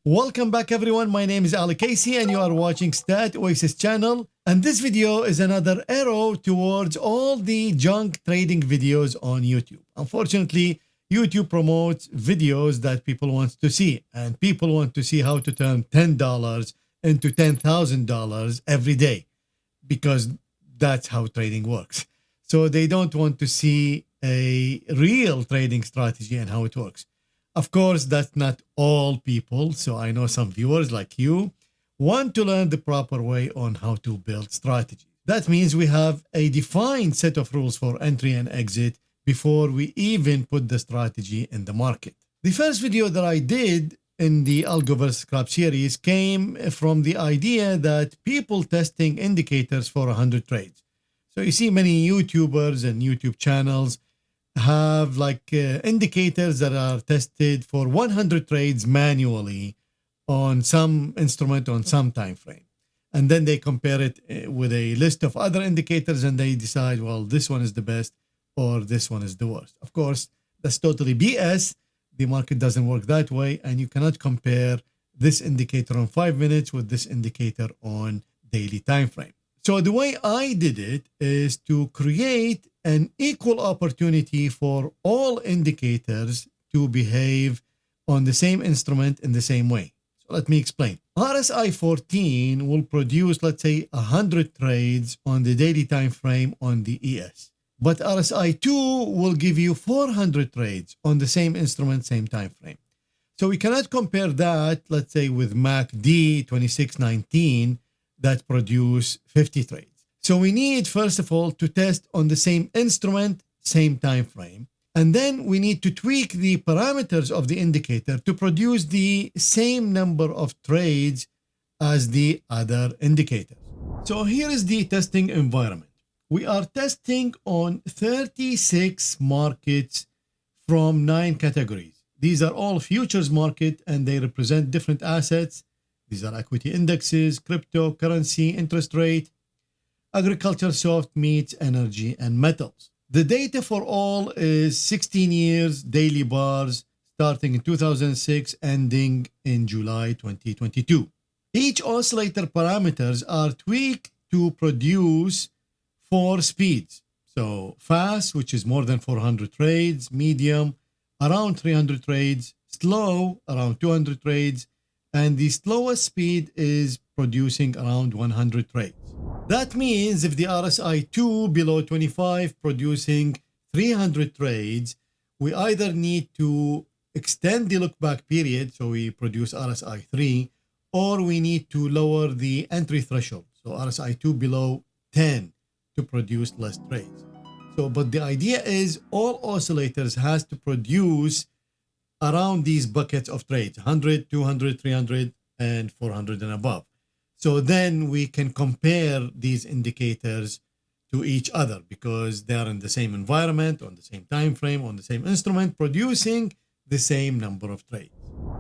Welcome back everyone, my name is Ali Casey and you are watching Stat Oasis channel, and this video is another arrow towards all the junk trading videos on YouTube. Unfortunately, YouTube promotes videos that people want to see, and people want to see how to turn $10 into $10,000 every day because that's how trading works. So they don't want to see a real trading strategy and how it works. Of course, that's not all people. So I know some viewers like you want to learn the proper way on how to build strategy. That means we have a defined set of rules for entry and exit before we even put the strategy in the market. The first video that I did in the Algo vs Scrap series came from the idea that people testing indicators for 100 trades. So you see many YouTubers and YouTube channels have indicators that are tested for 100 trades manually on some instrument on some time frame, and then they compare it with a list of other indicators and they decide, well, this one is the best or this one is the worst. Of course, that's totally BS. The market doesn't work that way, and you cannot compare this indicator on 5 minutes with this indicator on daily time frame. So the way I did it is to create an equal opportunity for all indicators to behave on the same instrument in the same way. So let me explain. RSI 14 will produce, let's say, 100 trades on the daily time frame on the ES. But RSI 2 will give you 400 trades on the same instrument, same time frame. So we cannot compare that, let's say, with MACD 2619 that produce 50 trades. So we need, first of all, to test on the same instrument, same time frame. And then we need to tweak the parameters of the indicator to produce the same number of trades as the other indicators. So here is the testing environment. We are testing on 36 markets from 9 categories. These are all futures market and they represent different assets. These are equity indexes, cryptocurrency, interest rate, agriculture, soft meats, energy, and metals. The data for all is 16 years daily bars starting in 2006, ending in July 2022. Each oscillator parameters are tweaked to produce 4 speeds. So fast, which is more than 400 trades, medium, around 300 trades, slow, around 200 trades, and the slowest speed is producing around 100 trades. That means if the RSI 2 below 25 producing 300 trades, we either need to extend the look back period, so we produce RSI 3, or we need to lower the entry threshold, so RSI 2 below 10 to produce less trades. So, but the idea is all oscillators has to produce around these buckets of trades, 100, 200, 300, and 400 and above. So then we can compare these indicators to each other because they are in the same environment, on the same time frame, on the same instrument, producing the same number of trades.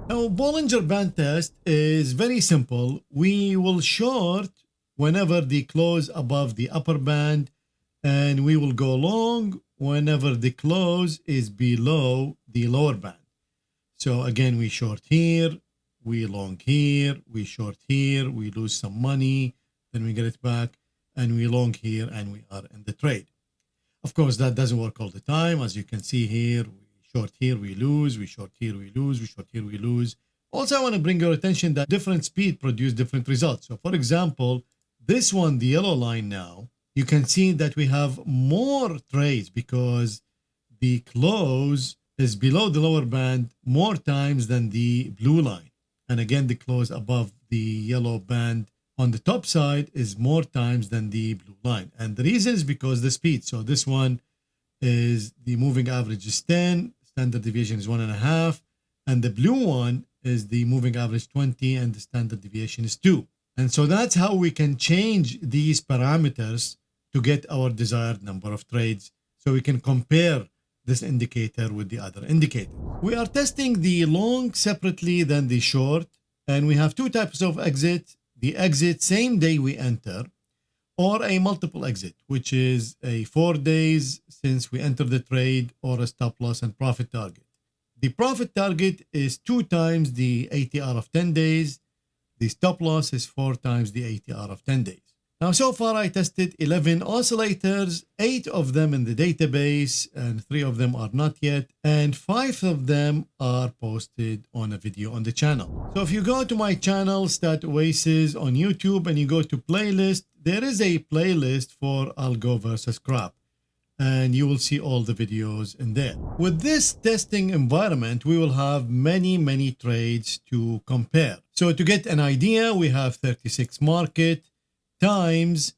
Now, Bollinger Band test is very simple. We will short whenever the close above the upper band, and we will go long whenever the close is below the lower band. So again, we short here, we long here, we short here, we lose some money, then we get it back, and we long here, and we are in the trade. Of course, that doesn't work all the time. As you can see here, we short here, we lose, we short here, we lose, we short here, we lose. Also, I want to bring your attention that different speed produce different results. So for example, this one, the yellow line now, you can see that we have more trades because the close is below the lower band more times than the blue line. And again, the close above the yellow band on the top side is more times than the blue line. And the reason is because the speed. So this one is the moving average is 10, standard deviation is 1.5, and the blue one is the moving average 20 and the standard deviation is 2. And so that's how we can change these parameters to get our desired number of trades. So we can compare this indicator with the other indicator. We are testing the long separately than the short, and we have 2 types of exit. The exit same day we enter, or a multiple exit, which is a 4 days since we enter the trade, or a stop loss and profit target. The profit target is 2 times the ATR of 10 days. The stop loss is 4 times the ATR of 10 days. Now, so far I tested 11 oscillators, 8 of them in the database, and 3 of them are not yet, and 5 of them are posted on a video on the channel. So if you go to my channel, Stat Oasis on YouTube, and you go to playlist, there is a playlist for Algo versus crap, and you will see all the videos in there. With this testing environment, we will have many trades to compare. So to get an idea, we have 36 market, times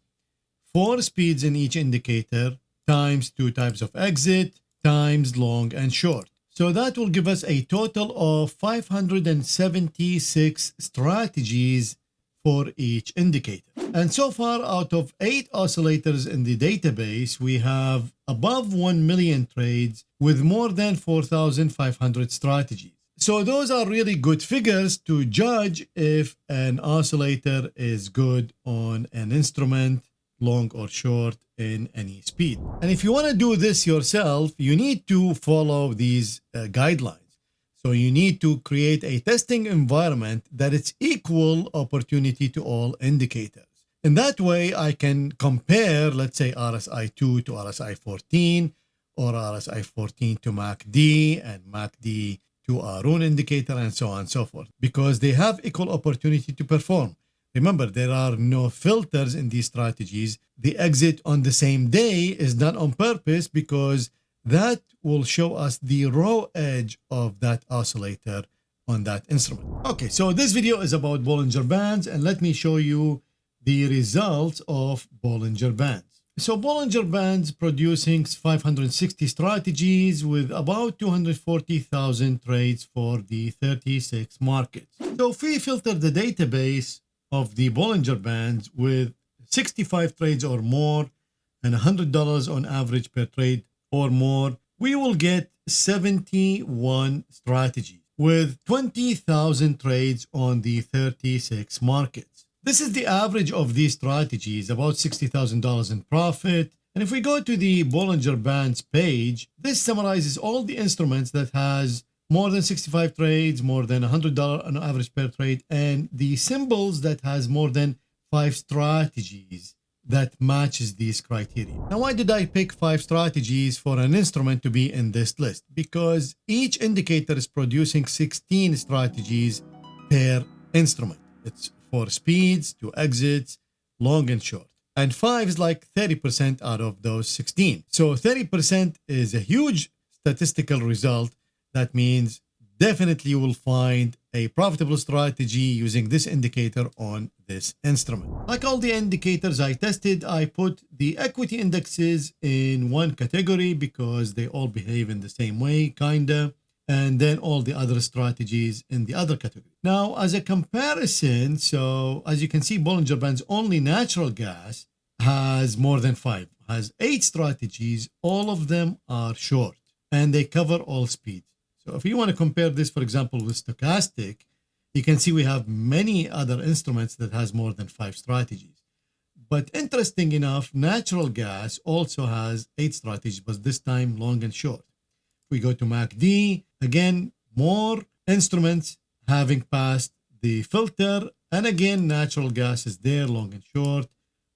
4 speeds in each indicator, times 2 types of exit, times long and short. So that will give us a total of 576 strategies for each indicator. And so far, out of 8 oscillators in the database, we have above 1 million trades with more than 4,500 strategies. So those are really good figures to judge if an oscillator is good on an instrument, long or short, in any speed. And if you want to do this yourself, you need to follow these guidelines. So you need to create a testing environment that it's equal opportunity to all indicators. In that way, I can compare, let's say, RSI2 to RSI14, or RSI14 to MACD, and MACD to our own indicator, and so on and so forth, because they have equal opportunity to perform. Remember, there are no filters in these strategies. The exit on the same day is done on purpose because that will show us the raw edge of that oscillator on that instrument. Okay, so this video is about Bollinger Bands, and let me show you the results of Bollinger Bands. So Bollinger Bands producing 560 strategies with about 240,000 trades for the 36 markets. So if we filter the database of the Bollinger Bands with 65 trades or more and $100 on average per trade or more, we will get 71 strategies with 20,000 trades on the 36 markets. This is the average of these strategies, about $60,000 in profit. And if we go to the Bollinger Bands page, this summarizes all the instruments that has more than 65 trades, more than $100 on average per trade, and the symbols that has more than 5 strategies that matches these criteria. Now, why did I pick 5 strategies for an instrument to be in this list? Because each indicator is producing 16 strategies per instrument. It's 4 speeds, 2 exits, long and short. And 5 is like 30% out of those 16. So 30% is a huge statistical result. That means definitely you will find a profitable strategy using this indicator on this instrument. Like all the indicators I tested, I put the equity indexes in one category because they all behave in the same way, kinda, and then all the other strategies in the other category. Now, as a comparison, so as you can see, Bollinger Bands only natural gas has more than 5, has 8 strategies. All of them are short and they cover all speeds. So if you want to compare this, for example, with stochastic, you can see we have many other instruments that has more than 5 strategies. But interesting enough, natural gas also has 8 strategies, but this time long and short. If we go to MACD, again, more instruments having passed the filter, and again, natural gas is there, long and short.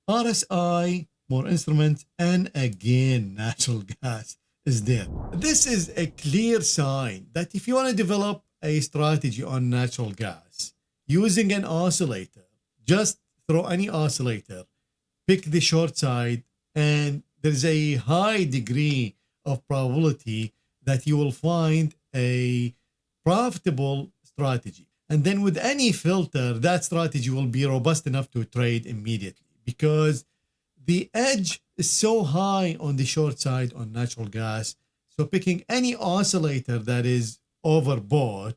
RSI, more instruments, and again, natural gas is there. This is a clear sign that if you want to develop a strategy on natural gas using an oscillator, just throw any oscillator, pick the short side, and there's a high degree of probability that you will find a profitable strategy. And then with any filter, that strategy will be robust enough to trade immediately because the edge is so high on the short side on natural gas. So picking any oscillator that is overbought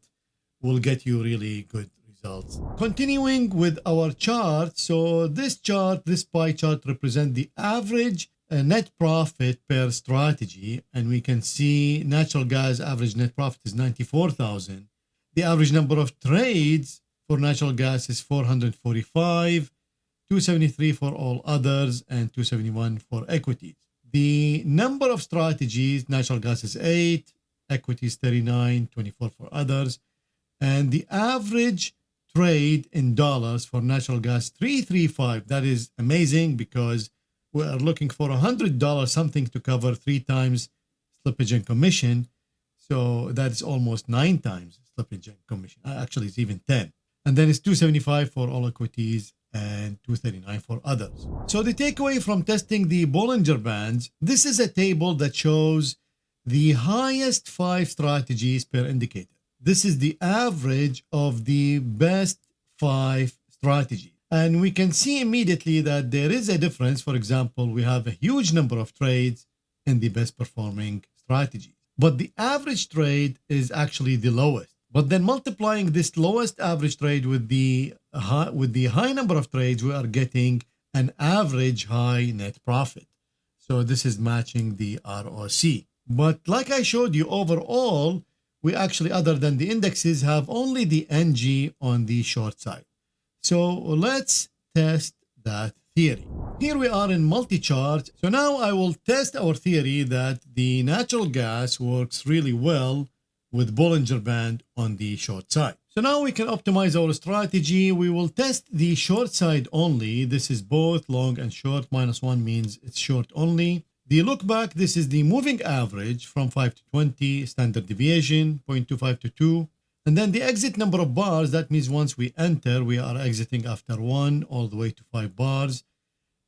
will get you really good results. Continuing with our chart. So this chart, this pie chart represents the average net profit per strategy. And we can see natural gas average net profit is 94,000. The average number of trades for natural gas is 445, 273 for all others, and 271 for equities. The number of strategies, natural gas is 8, equities 39, 24 for others. And the average trade in dollars for natural gas 335. That is amazing because we are looking for $100 something to cover 3 times slippage and commission. So that's almost 9 times slippage and commission. Actually, it's even 10. And then it's 275 for all equities and 239 for others. So the takeaway from testing the Bollinger Bands, this is a table that shows the highest 5 strategies per indicator. This is the average of the best 5 strategies. And we can see immediately that there is a difference. For example, we have a huge number of trades in the best performing strategy. But the average trade is actually the lowest. But then multiplying this lowest average trade with the high number of trades, we are getting an average high net profit. So this is matching the ROC. But like I showed you, overall, we actually, other than the indexes, have only the NG on the short side. So let's test that theory. Here we are in multi-chart. So now I will test our theory that the natural gas works really well with Bollinger Band on the short side. So now we can optimize our strategy. We will test the short side only. This is both long and short. -1 means it's short only. The look back, this is the moving average from 5 to 20, standard deviation, 0.25 to 2. And then the exit number of bars, that means once we enter, we are exiting after 1 all the way to 5 bars.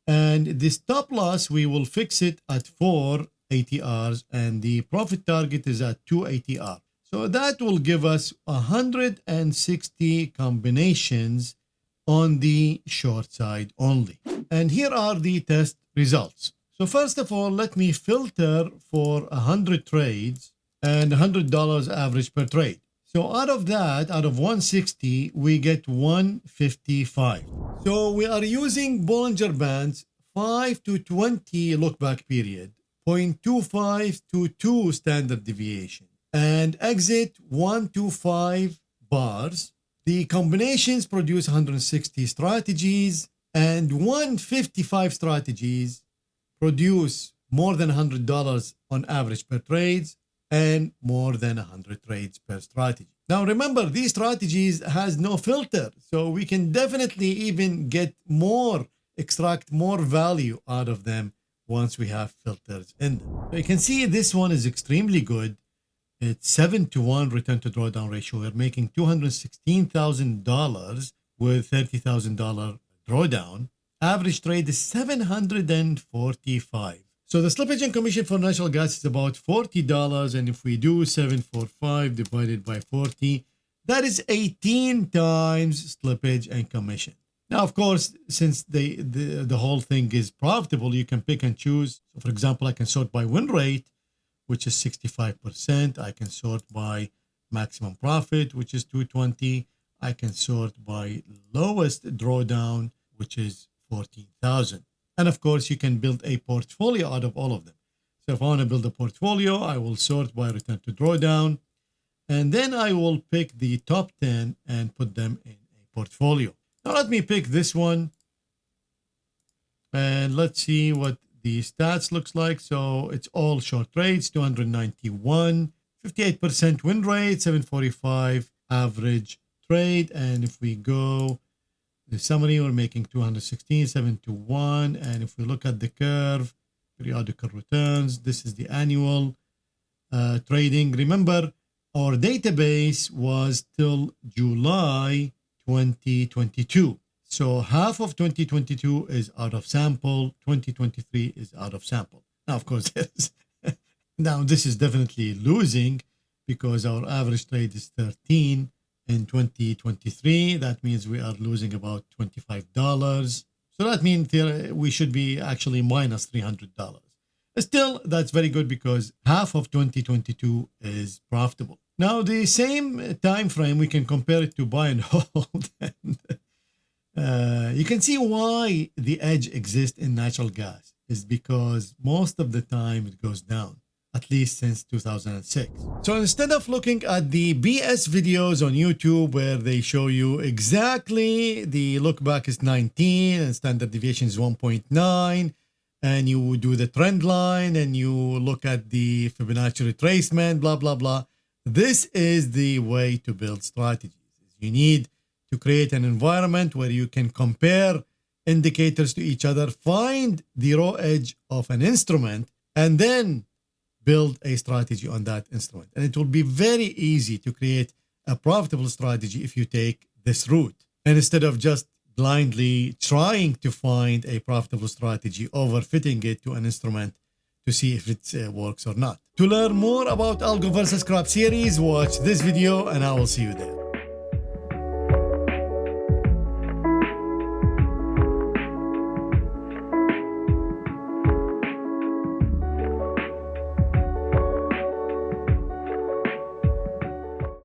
And the stop loss, we will fix it at 4 ATRs, and the profit target is at 2 ATR. So that will give us 160 combinations on the short side only. And here are the test results. So first of all, let me filter for 100 trades and $100 average per trade. So out of that, out of 160, we get 155. So we are using Bollinger Bands 5 to 20 look back period, 0.25 to 2 standard deviation, and exit 1 to 5 bars. The combinations produce 160 strategies, and 155 strategies produce more than $100 on average per trades and more than 100 trades per strategy. Now remember, these strategies has no filter, so we can definitely even get more, extract more value out of them once we have filters in them. So you can see this one is extremely good. It's 7 to 1 return to drawdown ratio. We're making $216,000 with $30,000 drawdown. Average trade is 745. So the slippage and commission for natural gas is about $40. And if we do 745 divided by 40, that is 18 times slippage and commission. Now, of course, since the whole thing is profitable, you can pick and choose. So for example, I can sort by win rate, which is 65%. I can sort by maximum profit, which is 220. I can sort by lowest drawdown, which is 14,000. And of course, you can build a portfolio out of all of them. So if I want to build a portfolio, I will sort by return to drawdown. And then I will pick the top 10 and put them in a portfolio. Now let me pick this one. And let's see what the stats looks like. So it's all short trades, 291, 58% win rate, 745 average trade. And if we go the summary, we're making 216, 7 to 1. And if we look at the curve, periodical returns, this is the annual trading. Remember, our database was till July 2022. So half of 2022 is out of sample, 2023 is out of sample. Now, of course, now this is definitely losing because our average trade is 13 in 2023. That means we are losing about $25. So that means we should be actually minus $300. Still, that's very good because half of 2022 is profitable. Now, the same time frame, we can compare it to buy and hold. You can see why the edge exists in natural gas is because most of the time it goes down, at least since 2006. So instead of looking at the BS videos on YouTube where they show you exactly the look back is 19 and standard deviation is 1.9 and you do the trend line and you look at the Fibonacci retracement, blah, blah, blah. This is the way to build strategies. You need to create an environment where you can compare indicators to each other, find the raw edge of an instrument, and then build a strategy on that instrument. And it will be very easy to create a profitable strategy if you take this route. And instead of just blindly trying to find a profitable strategy, overfitting it to an instrument to see if it works or not. To learn more about Algo versus Crop series, watch this video and I will see you there.